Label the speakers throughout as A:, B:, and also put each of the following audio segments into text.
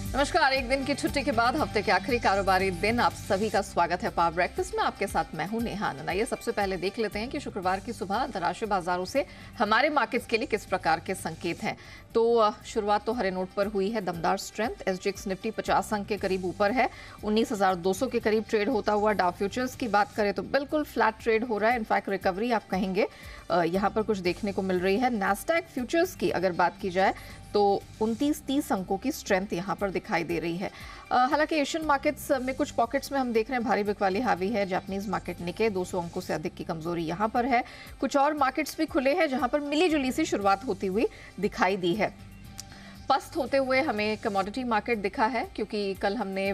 A: नमस्कार। एक दिन की छुट्टी के बाद हफ्ते के आखिरी कारोबारी दिन आप सभी का स्वागत है पावर ब्रेकफास्ट में। आपके साथ मैं हूं नेहा आनंद। आइए सबसे पहले देख लेते हैं कि शुक्रवार की सुबह अंतर्राष्ट्रीय बाजारों से हमारे मार्केट्स के लिए किस प्रकार के संकेत हैं। तो शुरुआत तो हरे नोट पर हुई है दमदार स्ट्रेंथ। एसजीएक्स निफ्टी 50 अंक के करीब ऊपर है, 19,200 के करीब ट्रेड होता हुआ। डाउ फ्यूचर्स की बात करें तो बिल्कुल फ्लैट ट्रेड हो रहा है, इनफैक्ट रिकवरी आप कहेंगे यहाँ पर कुछ देखने को मिल रही है। नैस्डैक फ्यूचर्स की अगर बात की जाए तो 29-30 अंकों की स्ट्रेंथ यहाँ पर दिखाई दे रही है। हालांकि एशियन मार्केट्स में कुछ पॉकेट्स में हम देख रहे हैं भारी बिकवाली हावी है। जापानीज मार्केट निके 200 अंकों से अधिक की कमजोरी यहाँ पर है। कुछ और मार्केट्स भी खुले हैं जहां पर मिली जुली सी शुरुआत होती हुई दिखाई दी है। पस्त होते हुए हमें कमोडिटी मार्केट दिखा है, क्योंकि कल हमने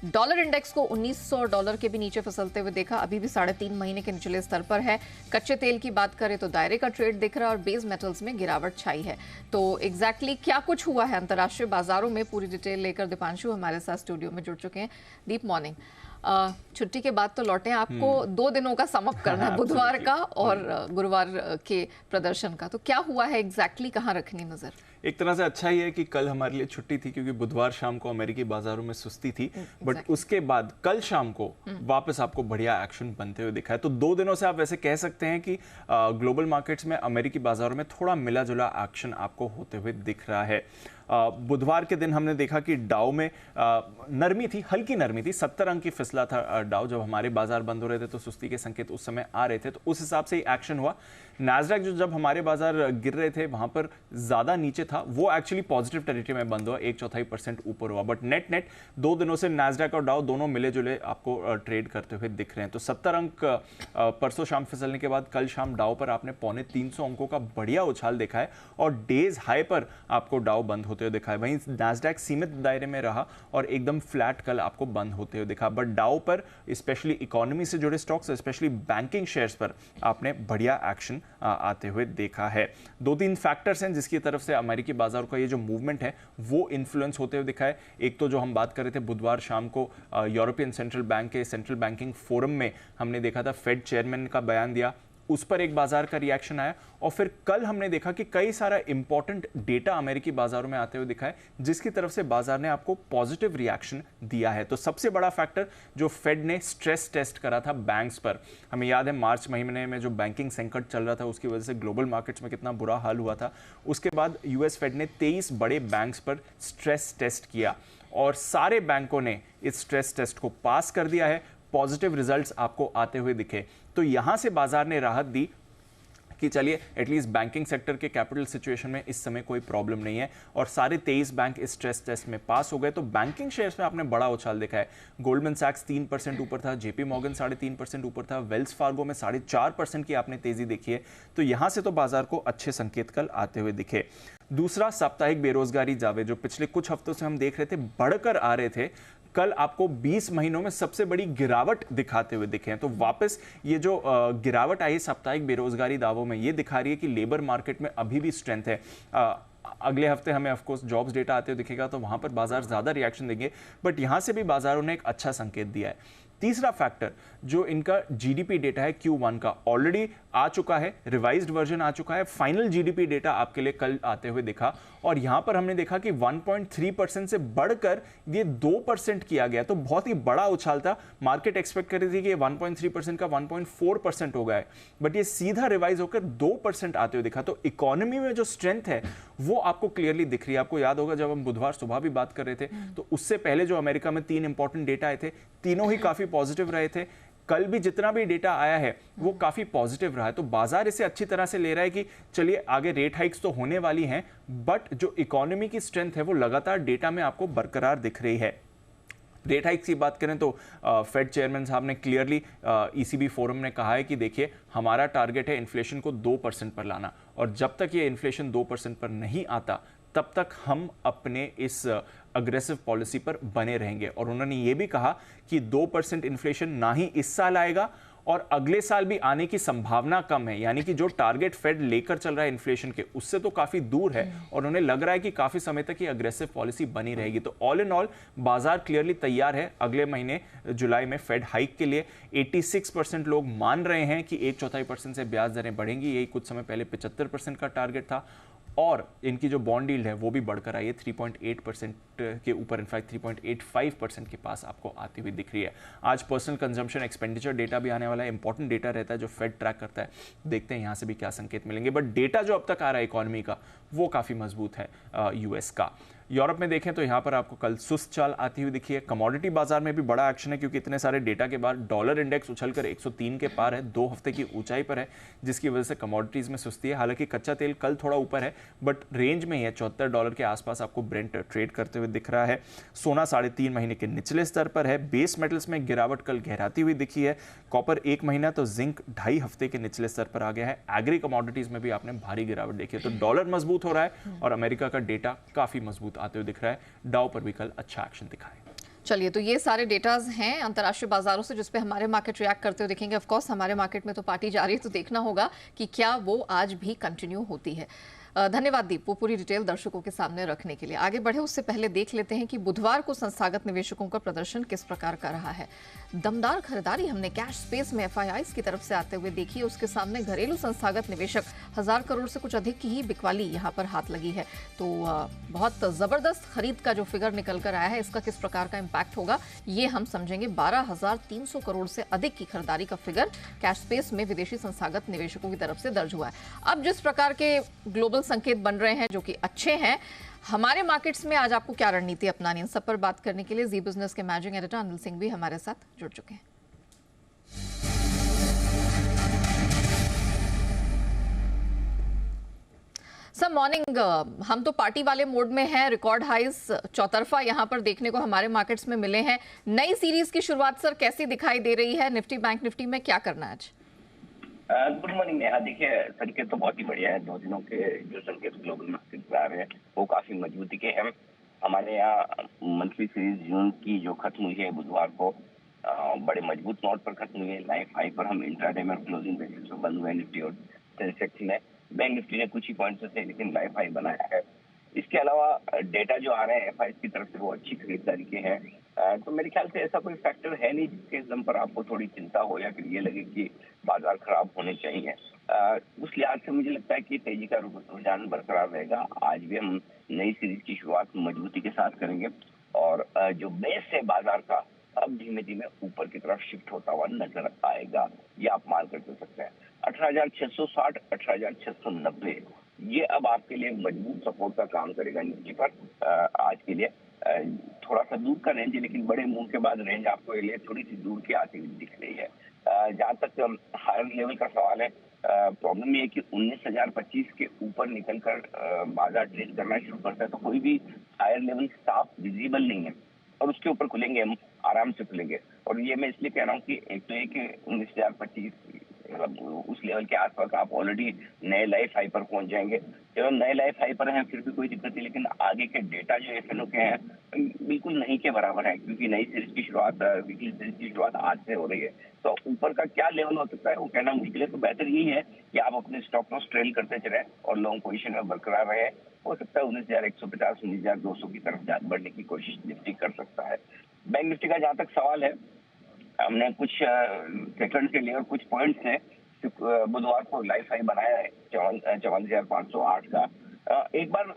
A: डॉलर इंडेक्स को $1900 के भी नीचे फिसलते हुए देखा। अभी भी 3.5 महीने के निचले स्तर पर है। कच्चे तेल की बात करें तो दायरे का ट्रेड दिख रहा है और बेस मेटल्स में गिरावट छाई है। तो एग्जैक्टली क्या कुछ हुआ है अंतर्राष्ट्रीय बाजारों में, पूरी डिटेल लेकर दीपांशु हमारे साथ स्टूडियो में जुड़ चुके हैं। दीप, मॉर्निंग। छुट्टी के बाद तो लौटे, आपको 2 दिनों का समअप करना है, बुधवार का और गुरुवार के प्रदर्शन का। तो क्या हुआ है एग्जैक्टली, कहाँ रखनी नजर?
B: एक तरह से अच्छा ही है कि कल हमारे लिए छुट्टी थी, क्योंकि बुधवार शाम को अमेरिकी बाजारों में सुस्ती थी। बट उसके बाद कल शाम को वापस आपको बढ़िया एक्शन बनते हुए दिखा है। तो 2 दिनों से आप वैसे कह सकते हैं कि ग्लोबल मार्केट्स में अमेरिकी बाजारों में थोड़ा मिला जुला एक्शन आपको होते हुए दिख रहा है। बुधवार के दिन हमने देखा कि डाउ में नरमी थी, हल्की नरमी थी, 70 अंक की फिसला था डाउ। जब हमारे बाजार बंद हो रहे थे तो सुस्ती के संकेत उस समय आ रहे थे, तो उस हिसाब से ही एक्शन हुआ। नैस्डैक जो जब हमारे बाजार गिर रहे थे वहां पर ज्यादा नीचे था, वो एक्चुअली पॉजिटिव टेरिटरी में बंद हुआ, 1/4% ऊपर हुआ। बट नेट 2 दिनों से नैस्डैक और डाउ दोनों मिले जुले आपको ट्रेड करते हुए दिख रहे हैं। तो 70 अंक परसों शाम फिसलने के बाद कल शाम डाउ पर आपने 350 अंकों का बढ़िया उछाल देखा है और डेज हाई पर आपको डाउ बंद होते हुए दिखा है। वहीं नैस्डैक सीमित दायरे में रहा और एकदम फ्लैट कल आपको बंद होते हुए दिखा। बट डाउ पर स्पेशली इकोनॉमी से जुड़े स्टॉक्स, स्पेशली बैंकिंग शेयर्स पर आपने बढ़िया एक्शन आते हुए देखा है। 2-3 फैक्टर्स हैं जिसकी तरफ से अमेरिकी बाजारों का ये जो मूवमेंट है वो इन्फ्लुएंस होते हुए दिखा है। एक तो जो हम बात कर रहे थे बुधवार शाम को यूरोपियन सेंट्रल बैंक के सेंट्रल बैंकिंग फोरम में हमने देखा था, फेड चेयरमैन का बयान दिया, उस पर एक बाजार का रिएक्शन आया। और फिर कल हमने देखा कि कई सारा इंपॉर्टेंट डेटा अमेरिकी बाजारों में आते हुए दिखा है, जिसकी तरफ से बाजार ने आपको पॉजिटिव रिएक्शन दिया है। तो सबसे बड़ा फैक्टर जो फेड ने स्ट्रेस टेस्ट करा था बैंक्स पर, हमें याद है मार्च महीने में जो बैंकिंग संकट चल रहा था उसकी वजह से ग्लोबल मार्केट्स में कितना बुरा हाल हुआ था। उसके बाद यूएस फेड ने 23 बड़े बैंक्स पर स्ट्रेस टेस्ट किया और सारे बैंकों ने इस स्ट्रेस टेस्ट को पास कर दिया है। पॉजिटिव रिजल्ट्स आपको आते हुए दिखे, तो यहां से बाजार ने राहत दी कि चलिए एटलीस्ट बैंकिंग सेक्टर के कैपिटल सिचुएशन में इस समय कोई प्रॉब्लम नहीं है और सारे 23 बैंक इस स्ट्रेस टेस्ट में पास हो गए। तो बैंकिंग शेयर्स में आपने बड़ा उछाल देखा है। गोल्डमैन सैक्स 3% ऊपर था, जेपी मॉर्गन 3.5% ऊपर था, वेल्स फार्गो में 4.5% की आपने तेजी देखी है। तो यहां से तो बाजार को अच्छे संकेत कल आते हुए दिखे। दूसरा, साप्ताहिक बेरोजगारी दावे जो पिछले कुछ हफ्तों से हम देख रहे थे बढ़कर आ रहे थे, कल आपको 20 महीनों में सबसे बड़ी गिरावट दिखाते हुए दिखे हैं। तो वापस ये जो गिरावट आई साप्ताहिक बेरोजगारी दावों में, ये दिखा रही है कि लेबर मार्केट में अभी भी स्ट्रेंथ है। अगले हफ्ते हमें ऑफकोर्स जॉब्स डेटा आते हुए दिखेगा तो वहां पर बाजार ज्यादा रिएक्शन देंगे, बट यहां से भी बाजारों ने एक अच्छा संकेत दिया है। तीसरा फैक्टर जो इनका जीडीपी डेटा है Q1 का, ऑलरेडी आ चुका है, रिवाइज्ड वर्जन आ चुका है। फाइनल जीडीपी डेटा आपके लिए कल आते हुए दिखा और यहां पर हमने देखा कि 1.3% से बढ़कर ये 2% किया गया। तो बहुत ही बड़ा उछाल था। मार्केट एक्सपेक्ट कर रही थी कि 1.3% का 1.4% होगा, बट ये सीधा रिवाइज होकर 2% आते हुए दिखा। तो इकोनॉमी में जो स्ट्रेंथ है वो आपको क्लियरली दिख रही है। आपको याद होगा जब हम बुधवार सुबह भी बात कर रहे थे तो उससे पहले जो अमेरिका में 3 इंपॉर्टेंट डेटा आए थे, तीनों ही काफी पॉजिटिव रहे थे। कल भी जितना भी डेटा आया है वो काफी पॉजिटिव रहा है। तो बाजार इसे अच्छी तरह से ले रहा है कि चलिए आगे रेट हाइक्स तो होने वाली हैं, बट जो इकोनॉमी की स्ट्रेंथ है वो लगातार डेटा में आपको बरकरार दिख रही है। रेट हाइक्स की बात करें तो फेड चेयरमैन साहब ने क्लियरली ईसीबी फोरम ने कहा है कि देखिए हमारा टारगेट है इन्फ्लेशन को 2% पर लाना, और जब तक ये इन्फ्लेशन 2% पर नहीं आता तब तक हम अपने इस अग्रेसिव पॉलिसी पर बने रहेंगे। और उन्होंने ये भी कहा कि 2% इन्फ्लेशन ना ही इस साल आएगा और अगले साल भी आने की संभावना कम है, यानी कि जो टारगेट फेड लेकर चल रहा है इन्फ्लेशन के उससे तो काफी दूर है और उन्हें लग रहा है कि काफी समय तक ये अग्रेसिव पॉलिसी बनी रहेगी। तो ऑल इन ऑल बाजार क्लियरली तैयार है अगले महीने जुलाई में फेड हाइक के लिए। 86% लोग मान रहे हैं कि 1/4% से ब्याज दरें बढ़ेंगी, यही कुछ समय पहले 75% का टारगेट था। और इनकी जो बॉन्ड यील्ड है वो भी बढ़कर आई है 3.8% के ऊपर, इनफैक्ट 3.85% के पास आपको आती हुई दिख रही है। आज पर्सनल कंजम्पशन एक्सपेंडिचर डेटा भी आने वाला है, इंपॉर्टेंट डेटा रहता है जो फेड ट्रैक करता है। देखते हैं यहाँ से भी क्या संकेत मिलेंगे, बट डेटा जो अब तक आ रहा है इकोनॉमी का वो काफ़ी मजबूत है यूएस का। यूरोप में देखें तो यहाँ पर आपको कल सुस्त चाल आती हुई दिखी है। कमोडिटी बाजार में भी बड़ा एक्शन है क्योंकि इतने सारे डेटा के बाद डॉलर इंडेक्स उछलकर 103 के पार है, 2 हफ्ते की ऊंचाई पर है, जिसकी वजह से कमोडिटीज में सुस्ती है। हालांकि कच्चा तेल कल थोड़ा ऊपर है बट रेंज में ही है, $74 के आसपास आपको ब्रेंट ट्रेड करते हुए दिख रहा है। सोना 3.5 महीने के निचले स्तर पर है। बेस मेटल्स में गिरावट कल गहराती हुई दिखी है। कॉपर 1 महीना तो जिंक 2.5 हफ्ते के निचले स्तर पर आ गया है। एग्री कमोडिटीज में भी आपने भारी गिरावट देखी है। तो डॉलर मजबूत हो रहा है और अमेरिका का डेटा काफी मजबूत आते हुए दिख रहा है। डाउ पर भी कल अच्छा एक्शन दिखाए।
A: चलिए, तो ये सारे डेटाज हैं अंतर्राष्ट्रीय बाजारों से जिस पे हमारे मार्केट रिएक्ट करते हुए दिखेंगे। ऑफ कोर्स हमारे मार्केट में तो पार्टी जारी है, तो देखना होगा कि क्या वो आज भी कंटिन्यू होती है। धन्यवाद दीप, वो पूरी डिटेल दर्शकों के सामने रखने के लिए। आगे बढ़े उससे पहले देख लेते हैं कि बुधवार को संस्थागत निवेशकों का प्रदर्शन किस प्रकार का रहा है। दमदार खरीदारी हमने कैश स्पेस में एफआईआईज की तरफ से आते हुए देखी है। उसके सामने घरेलू संस्थागत निवेशक 1000 करोड़ से कुछ अधिक की ही बिकवाली यहाँ पर हाथ लगी है। तो बहुत जबरदस्त खरीद का जो फिगर निकल कर आया है, इसका किस प्रकार का इंपैक्ट होगा ये हम समझेंगे। 12,300 करोड़ से अधिक की खरीदारी का फिगर कैश स्पेस में विदेशी संस्थागत निवेशकों की तरफ से दर्ज हुआ है। अब जिस प्रकार के ग्लोबल संकेत बन रहे हैं जो कि अच्छे हैं, हमारे मार्केट्स में आज आपको क्या रणनीति अपनानी है, इन सब पर बात करने के लिए जी बिजनेस के मैनेजिंग एडिटर अनिल सिंह भी हमारे साथ जुड़ चुके हैं। सर मॉर्निंग, हम तो पार्टी वाले मोड में हैं। रिकॉर्ड हाइज चौतरफा यहाँ पर देखने को हमारे मार्केट्स में मिले हैं। नई सीरीज की शुरुआत सर कैसी दिखाई दे रही है? निफ्टी बैंक निफ्टी में क्या करना है आज?
C: Good morning Neha. देखिए, संकेत तो बहुत ही बढ़िया है। 2 दिनों के जो संकेत ग्लोबल मार्केट में आ रहे हैं वो काफी मजबूती के हैं। हमारे यहाँ मंथली सीरीज जून की जो खत्म हुई है बुधवार को बड़े मजबूत नोट पर खत्म हुई है। लाइफ हाई पर हम इंट्राडे में क्लोजिंग बेसिस पर बंद हुए निफ्टी और सेंसेक्स में। बैंक निफ्टी ने कुछ ही पॉइंट्स से लेकिन लाइफ हाई बनाया है। इसके अलावा डेटा जो आ रहे हैं एफआईआई की तरफ से वो अच्छी खरीदारी के हैं। तो मेरे ख्याल से ऐसा कोई फैक्टर है नहीं जिसके दम पर आपको थोड़ी चिंता हो या फिर ये लगे कि बाजार खराब होने चाहिए। उस लिहाज से मुझे लगता है कि तेजी का रुझान बरकरार रहेगा। आज भी हम नई सीरीज की शुरुआत मजबूती के साथ करेंगे और जो बेस है बाजार का अब धीमे धीमे ऊपर की तरफ शिफ्ट होता हुआ नजर आएगा। ये आप मान कर सकते हैं। 18,660, 18,690 ये अब आपके लिए मजबूत सपोर्ट का काम करेगा निफ्टी पर। आज के लिए थोड़ा सा दूर का रेंज है लेकिन बड़े मूव के बाद रेंज आपको लिए थोड़ी सी दूर की आती हुई दिख रही है। जहाँ तक हायर लेवल का सवाल है, प्रॉब्लम ये है कि 19,025 के ऊपर निकलकर बाजार ट्रेड करना शुरू करता है तो कोई भी हायर लेवल साफ विजिबल नहीं है और उसके ऊपर खुलेंगे हम आराम से खुलेंगे। और ये मैं इसलिए कह रहा हूँ कि एक तो एक 19,025 उस लेवल के आसपास आप ऑलरेडी नए लाइफ हाई पर पहुंच जाएंगे। चलो नए लाइफ हाई पर हैं फिर भी कोई दिक्कत नहीं, लेकिन आगे के डेटा जो एफएनओ के हैं बिल्कुल नहीं के बराबर है क्योंकि नई सीरीज की शुरुआत वीकली सीरीज की शुरुआत आज से हो रही है। तो ऊपर का क्या लेवल हो सकता है वो कहना मुश्किल है। तो बेहतर यही है कि आप अपने स्टॉक लॉस ट्रेल करते चले और लॉन्ग पोजीशन में बरकरार रहे। हो सकता है 19,150, 19,200 की तरफ बढ़ने की कोशिश निफ्टी कर सकता है। बैंक निफ्टी का जहाँ तक सवाल है, हमने कुछ सेकंड के लिए और कुछ पॉइंट्स से बुधवार को लाइफ हाई बनाया है 44,508 का। एक बार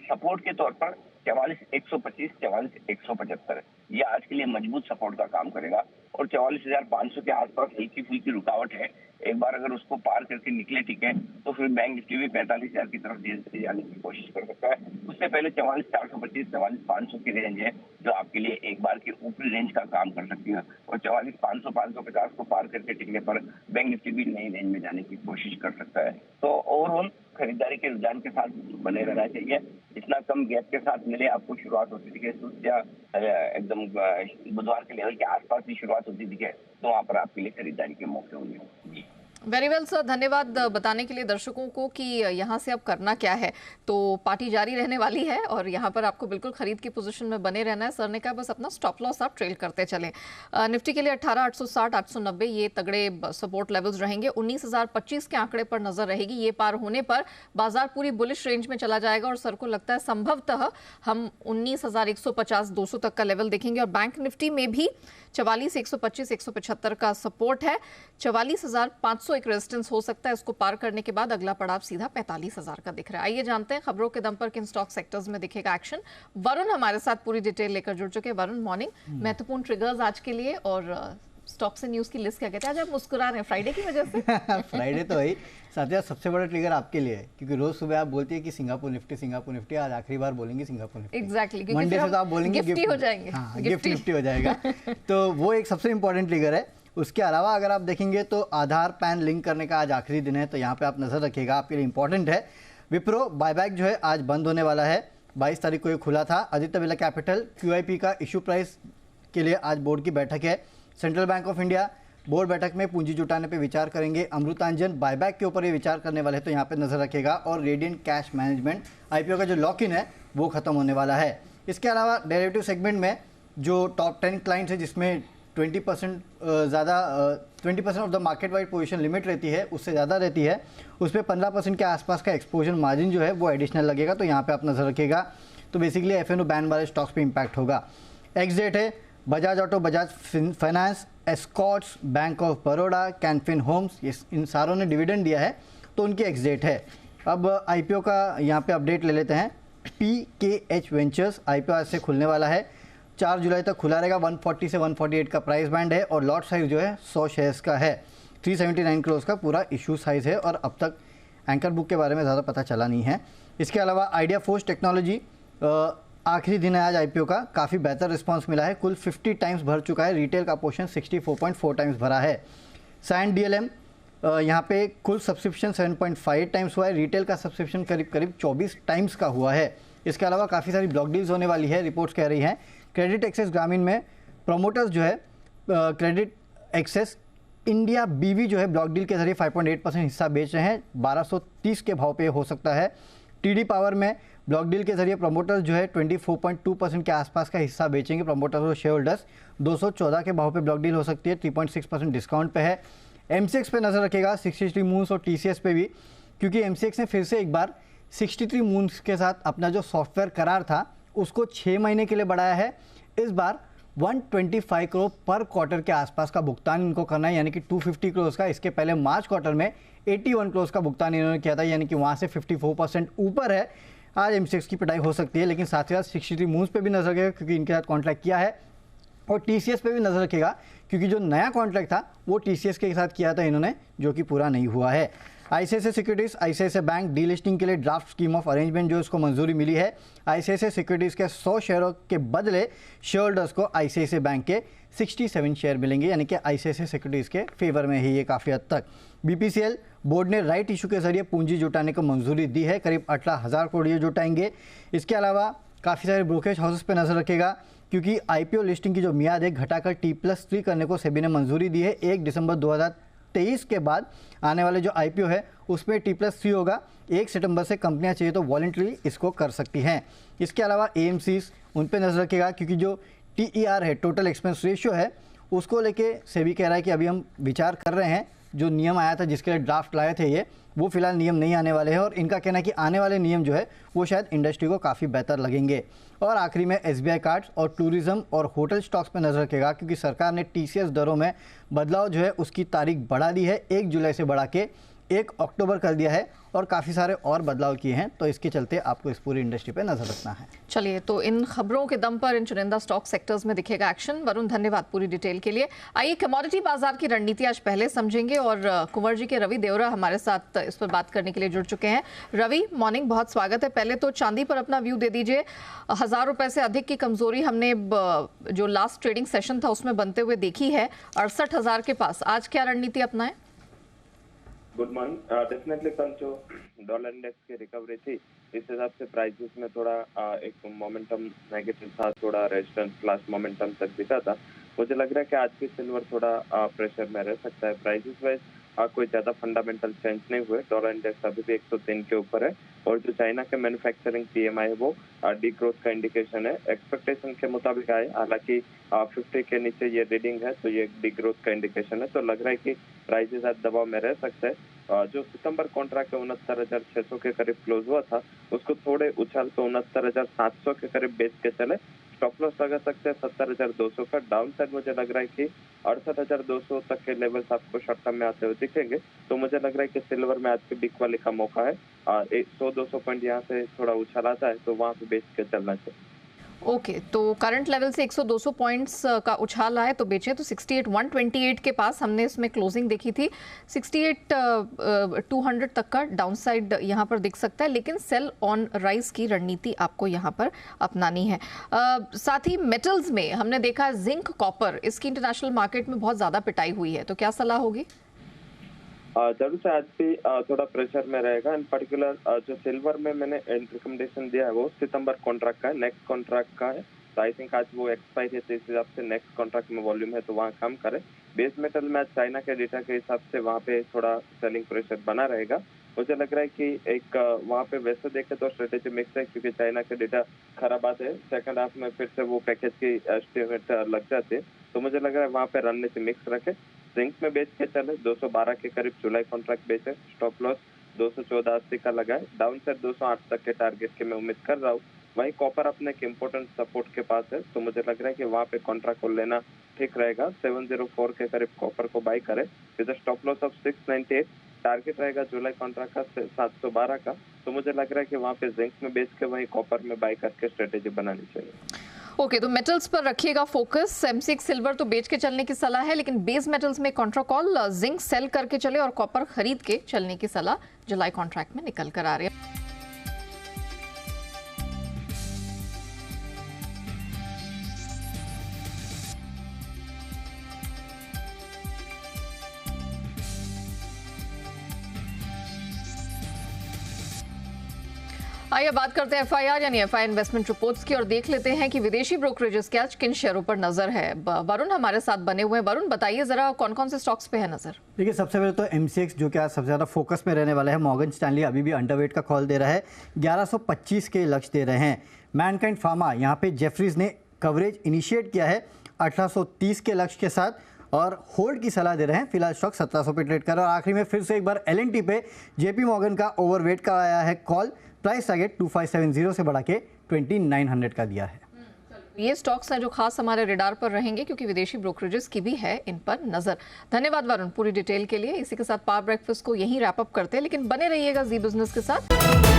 C: सपोर्ट के तौर पर 44,125, 44,175 ये आज के लिए मजबूत सपोर्ट का काम करेगा और 44,500 के आसपास हल्की फुल्की रुकावट है। एक बार अगर उसको पार करके निकले ठीक है तो फिर बैंक निफ्टी भी 45,000 की तरफ जाने की कोशिश कर सकता है। उससे पहले 44,425, 44,500 की रेंज है जो आपके लिए एक बार की ऊपरी रेंज का काम कर सकती है और 44,500, 550 को पार करके टिकने पर बैंक निफ्टी भी नई रेंज में जाने की कोशिश कर सकता है। तो ओवरऑल खरीदारी के रुझान के साथ बने रहना चाहिए। इतना कम गैप के साथ मिले आपको शुरुआत होती दिखे या एकदम बुधवार के लेवल के आसपास भी शुरुआत होती दिखे तो वहां पर आपके लिए खरीदारी के मौके होंगे।
A: वेरी वेल सर, धन्यवाद बताने के लिए दर्शकों को कि यहाँ से अब करना क्या है। तो पार्टी जारी रहने वाली है और यहाँ पर आपको बिल्कुल खरीद की पोजीशन में बने रहना है। सर ने कहा बस अपना स्टॉप लॉस आप ट्रेल करते चलें। निफ्टी के लिए 18,860, 890 ये तगड़े सपोर्ट लेवल्स रहेंगे। 19,025 के आंकड़े पर नजर रहेगी। ये पार होने पर बाजार पूरी बुलिश रेंज में चला जाएगा और सर को लगता है संभवतः हम 19,150, 200 तक का लेवल देखेंगे। और बैंक निफ्टी में भी 44, 125, 175 का सपोर्ट है। 44,500 एक रेजिस्टेंस हो सकता है। इसको पार करने के बाद अगला पड़ाव सीधा 45,000 का दिख रहा है। आइए जानते हैं खबरों के दम पर किन स्टॉक सेक्टर्स में दिखेगा एक्शन। वरुण हमारे साथ पूरी डिटेल लेकर जुड़ चुके हैं। वरुण, मॉर्निंग। महत्वपूर्ण ट्रिगर्स आज के लिए और स्टॉक से न्यूज की लिस्ट क्या कहते हैं? आज आप मुस्कुरा रहे हैं फ्राइडे की वजह से।
D: फ्राइडे तो वही साथिया, सबसे बड़ा ट्रिगर आपके लिए है क्योंकि रोज सुबह आप बोलती है कि सिंगापुर निफ्टी, आज आखिरी बार बोलेंगे सिंगापुर निफ्टी।
A: एग्जैक्टली,
D: मंडे से तो आप बोलेंगे
A: गिफ्टी हो जाएंगे।
D: हाँ, गिफ्ट निफ्टी हो जाएगा। तो वो एक सबसे इंपॉर्टेंट ट्रिगर है। उसके अलावा अगर आप देखेंगे तो आधार पैन लिंक करने का आज आखिरी दिन है, तो यहाँ पे आप नजर रखिएगा, आपके लिए इंपॉर्टेंट है। विप्रो बायबैक जो है आज बंद होने वाला है। 22 तारीख को ये खुला था। आदित्य बिरला कैपिटल QIP का इशू प्राइस के लिए आज बोर्ड की बैठक है। Central bank of India board बैठक में पूंजी जुटाने पे विचार करेंगे। अमृतांजन बायबैक के ऊपर ये विचार करने वाले हैं, तो यहाँ पे नजर रखेगा। और रेडियंट कैश मैनेजमेंट IPO का जो लॉक इन है वो खत्म होने वाला है। इसके अलावा डेरिवेटिव सेगमेंट में जो टॉप 10 क्लाइंट्स है जिसमें 20% ज़्यादा 20% of the market wide position limit रहती है, उससे ज़्यादा रहती है, उस पर 15% के आसपास का एक्सपोजर मार्जिन जो है वो एडिशनल लगेगा, तो यहाँ पे आप नजर रखिएगा। तो बेसिकली FNO बैन वाले स्टॉक्स पे इम्पैक्ट होगा। एक्स डेट है Bajaj Auto, Bajaj Finance, Escorts, Bank of Baroda, Canfin Homes, ये इन सारों ने डिविडेंड दिया है, तो उनकी एक्स डेट है। अब IPO का यहाँ पे अपडेट ले लेते हैं। PKH वेंचर्स IPO आज से खुलने वाला है। 4 जुलाई तक खुला रहेगा। 140 से 148 का प्राइस बैंड है और लॉट साइज जो है 100 शेयर्स का है। 379 करोड़ का पूरा इशू साइज है और अब तक एंकर बुक के बारे में ज़्यादा पता चला नहीं है। इसके अलावा आइडिया फोर्स टेक्नोलॉजी आखिरी दिन है आज IPO का, काफ़ी बेहतर रिस्पांस मिला है। कुल 50 टाइम्स भर चुका है। रिटेल का पोर्शन 64.4 टाइम्स भरा है। साइन DLM यहाँ पे कुल सब्सक्रिप्शन 7.5 टाइम्स हुआ है। रिटेल का सब्सक्रिप्शन करीब 24 टाइम्स का हुआ है। इसके अलावा काफ़ी सारी ब्लॉक डील्स होने वाली है, रिपोर्ट्स कह रही हैं। क्रेडिट एक्सेस ग्रामीण में प्रोमोटर्स जो है क्रेडिट एक्सेस इंडिया BV जो है ब्लॉक डील के जरिए 5.8% हिस्सा बेच रहे हैं। 1230 के भाव पे हो सकता है। TD पावर में ब्लॉक डील के जरिए प्रमोटर्स जो है 24.2% के आसपास का हिस्सा बेचेंगे। प्रमोटर्स और शेयर होल्डर्स 214 के भाव पे ब्लॉक डील हो सकती है। 3.6% डिस्काउंट पे है। MCX पे नजर रखेगा, 63 मून्स और TCS पे भी, क्योंकि MCX ने फिर से एक बार 63 मून्स के साथ अपना जो सॉफ्टवेयर करार था उसको 6 महीने के लिए बढ़ाया है। इस बार 125 करोड़ पर क्वार्टर के आसपास का भुगतान इनको करना है, यानी कि 250 करोड़ का। इसके पहले मार्च क्वार्टर में 81 करोड़ का भुगतान इन्होंने किया था, यानी कि वहाँ से 54% ऊपर है। आज MCX की पिटाई हो सकती है, लेकिन साथ ही साथ 63 मूव्स पे भी नजर रखेगा क्योंकि इनके साथ कॉन्ट्रैक्ट किया है। और TCS पे भी नजर रखेगा क्योंकि जो नया कॉन्ट्रैक्ट था वो TCS के साथ किया था इन्होंने, जो कि पूरा नहीं हुआ है। ICICI securities, ICICI bank delisting के लिए ड्राफ्ट स्कीम ऑफ अरेंजमेंट जो इसको मंजूरी मिली है। ICICI सिक्योरिटीज के 100 शेयरों के बदले शेयर होल्डर्स को ICICI बैंक के 67 शेयर मिलेंगे, यानी कि ICICI सिक्योरिटीज के फेवर में ही ये काफ़ी हद तक। BPCL बोर्ड ने राइट इशू के जरिए पूंजी जुटाने को मंजूरी दी है। करीब 18,000 करोड़ ये जुटाएंगे। इसके अलावा काफ़ी सारे ब्रोकरेज हाउसेस पे नजर रखेगा क्योंकि IPO लिस्टिंग की जो मियाद है घटाकर T+3 करने को सेबी ने मंजूरी दी है। 1 दिसंबर 2023 के बाद आने वाले जो IPO है उसमें T+3 होगा। 1 सितंबर से कंपनियां चाहिए तो वॉलंटरी इसको कर सकती हैं। इसके अलावा AMCs उन पे नजर रखेगा क्योंकि जो TER है, टोटल एक्सपेंस रेशियो है, उसको लेके सेबी कह रहा है कि अभी हम विचार कर रहे हैं। जो नियम आया था जिसके लिए ड्राफ्ट लाए थे ये, वो फिलहाल नियम नहीं आने वाले हैं और इनका कहना है कि आने वाले नियम जो है वो शायद इंडस्ट्री को काफ़ी बेहतर लगेंगे। और आखिरी में SBI कार्ड्स और टूरिज्म और होटल स्टॉक्स पर नजर रखेगा क्योंकि सरकार ने TCS दरों में बदलाव जो है उसकी तारीख बढ़ा दी है। 1 जुलाई से बढ़ा के 1 अक्टूबर कर दिया है और काफ़ी सारे और बदलाव किए हैं, तो इसके चलते आपको इस पूरी इंडस्ट्री पे नजर रखना है।
A: चलिए, तो इन खबरों के दम पर इन चुनिंदा स्टॉक सेक्टर्स में दिखेगा एक्शन। वरुण, धन्यवाद पूरी डिटेल के लिए। आइए कमोडिटी बाजार की रणनीति आज पहले समझेंगे और कुंवर जी के रवि देवरा हमारे साथ इस पर बात करने के लिए जुड़ चुके हैं। रवि, मॉर्निंग, बहुत स्वागत है। पहले तो चांदी पर अपना व्यू दे दीजिए। 1000 रुपए से अधिक की कमजोरी हमने जो लास्ट ट्रेडिंग सेशन था उसमें बनते हुए देखी है, 68,000 के पास। आज क्या रणनीति अपनाएं?
E: Good morning. डेफिनेटली कल जो डॉलर इंडेक्स की रिकवरी थी, इस हिसाब से प्राइसेस में थोड़ा एक मोमेंटम नेगेटिव था, थोड़ा रेजिस्टेंस क्लास मोमेंटम तक दिखा था। मुझे लग रहा है कि आज की सिल्वर थोड़ा प्रेशर में रह सकता है। प्राइसेस वाइज कोई ज्यादा फंडामेंटल चेंज नहीं हुए। डॉलर इंडेक्स अभी भी 103 के ऊपर है और जो चाइना के मैन्युफैक्चरिंग PMI है वो डी ग्रोथ का इंडिकेशन है। एक्सपेक्टेशन के मुताबिक आए, हालांकि 50 के नीचे ये रीडिंग है तो ये डी ग्रोथ का इंडिकेशन है। तो लग रहा है कि प्राइसेस आज दबाव में रह सकते हैं। जो सितंबर कॉन्ट्रैक्ट 69,600 के करीब क्लोज हुआ था, उसको थोड़े उछाल तो 69,700 के करीब बेच के चले। स्टॉप लॉस लगा सकते हैं 70,200 का। डाउन साइड मुझे लग रहा है कि 68,200 तक के लेवल्स आपको शॉर्ट टर्म में आते हुए दिखेंगे। तो मुझे लग रहा है कि सिल्वर में आज के बिग वाले का मौका है। 100-200 पॉइंट यहाँ से थोड़ा उछाल आता है तो वहां पे बेच के चलना चाहिए।
A: ओके, तो करंट लेवल से 100-200 पॉइंट्स का उछाल आए तो बेचें। तो 68,128 के पास हमने इसमें क्लोजिंग देखी थी। 68,200 तक का डाउनसाइड यहाँ पर दिख सकता है, लेकिन सेल ऑन राइज की रणनीति आपको यहाँ पर अपनानी है। साथ ही मेटल्स में हमने देखा जिंक, कॉपर, इसकी इंटरनेशनल मार्केट में बहुत ज़्यादा पिटाई हुई है, तो क्या सलाह होगी?
E: जरूर से आज भी थोड़ा प्रेशर में रहेगा। इन पर्टिकुलर जो सिल्वर में मैंने रिकमेंडेशन दिया है वो सितंबर कॉन्ट्रैक्ट का है, नेक्स्ट कॉन्ट्रैक्ट का है। तो आई थिंक आज वो एक्सपायर है, तो इस हिसाब से नेक्स्ट कॉन्ट्रैक्ट में वॉल्यूम है तो वहाँ कम करे। बेस मेटल में आज चाइना के डेटा के हिसाब से वहाँ पे थोड़ा सेलिंग प्रेशर बना रहेगा। मुझे लग रहा है कि एक वहाँ पे वैसे देखे तो स्ट्रेटेजी मिक्स है, क्योंकि चाइना के डेटा खराब आते हैं, सेकंड हाफ में फिर से वो पैकेज की एस्टिमेट लग जाते हैं। तो मुझे लग रहा है वहाँ पे रणनीति मिक्स रखे। जिंक में बेच के चले 212 के करीब जुलाई कॉन्ट्रैक्ट बेचे। स्टॉप लॉस 214.80 का लगाए। डाउन साइड 208 तक के टारगेट की मैं उम्मीद कर रहा हूँ। वहीं कॉपर अपने एक इम्पोर्टेंट सपोर्ट के पास है, तो मुझे लग रहा है कि वहाँ पे कॉन्ट्रैक्ट को लेना ठीक रहेगा। 704 के करीब कॉपर को बाई करे with stop loss of 698। Target रहेगा जुलाई कॉन्ट्रैक्ट का 712 का। तो मुझे लग रहा है कि वहाँ पे जिंक में बेच के वहीं कॉपर में बाई करके स्ट्रेटेजी बनानी चाहिए।
A: ओके, तो मेटल्स पर रखिएगा फोकस। एमसीएक्स सिल्वर तो बेच के चलने की सलाह है, लेकिन बेस मेटल्स में कॉन्ट्रा कॉल, जिंक सेल करके चले और कॉपर खरीद के चलने की सलाह जुलाई कॉन्ट्रैक्ट में निकल कर आ रही है। आइए बात करते हैं एफआईआर यानी एफआई इन्वेस्टमेंट रिपोर्ट्स की और देख लेते हैं कि विदेशी ब्रोकरेजेस के आज किन शेयरों पर नजर है। वरुण हमारे साथ बने हुए हैं। वरुण, बताइए जरा कौन कौन से स्टॉक्स पे है नजर?
D: देखिए, सबसे पहले तो एमसीएक्स जो कि आज सबसे ज़्यादा फोकस में रहने वाला है। मॉर्गन स्टैनली अभी भी अंडरवेट का कॉल दे रहा है, 1125 के लक्ष्य दे रहे हैं। मैनकाइंड फार्मा, यहाँ पे जेफरीज ने कवरेज इनिशिएट किया है 1830 के लक्ष्य के साथ और होल्ड की सलाह दे रहे हैं। फिलहाल स्टॉक 1700 पे ट्रेड कर रहा है। और आखिरी में फिर से एक बार एलएनटी पे जेपी मॉर्गन का ओवरवेट का आया है कॉल। प्राइस टारगेट 2570 से बढ़ा के 2900 का दिया है।
A: ये स्टॉक्स हैं जो खास हमारे रेडार पर रहेंगे, क्योंकि विदेशी ब्रोकरेजेस की भी है इन पर नजर। धन्यवाद वरुण पूरी डिटेल के लिए। इसी के साथ पावर ब्रेकफास्ट को यहीं रैप अप करते हैं, लेकिन बने रहिएगा जी बिजनेस के साथ।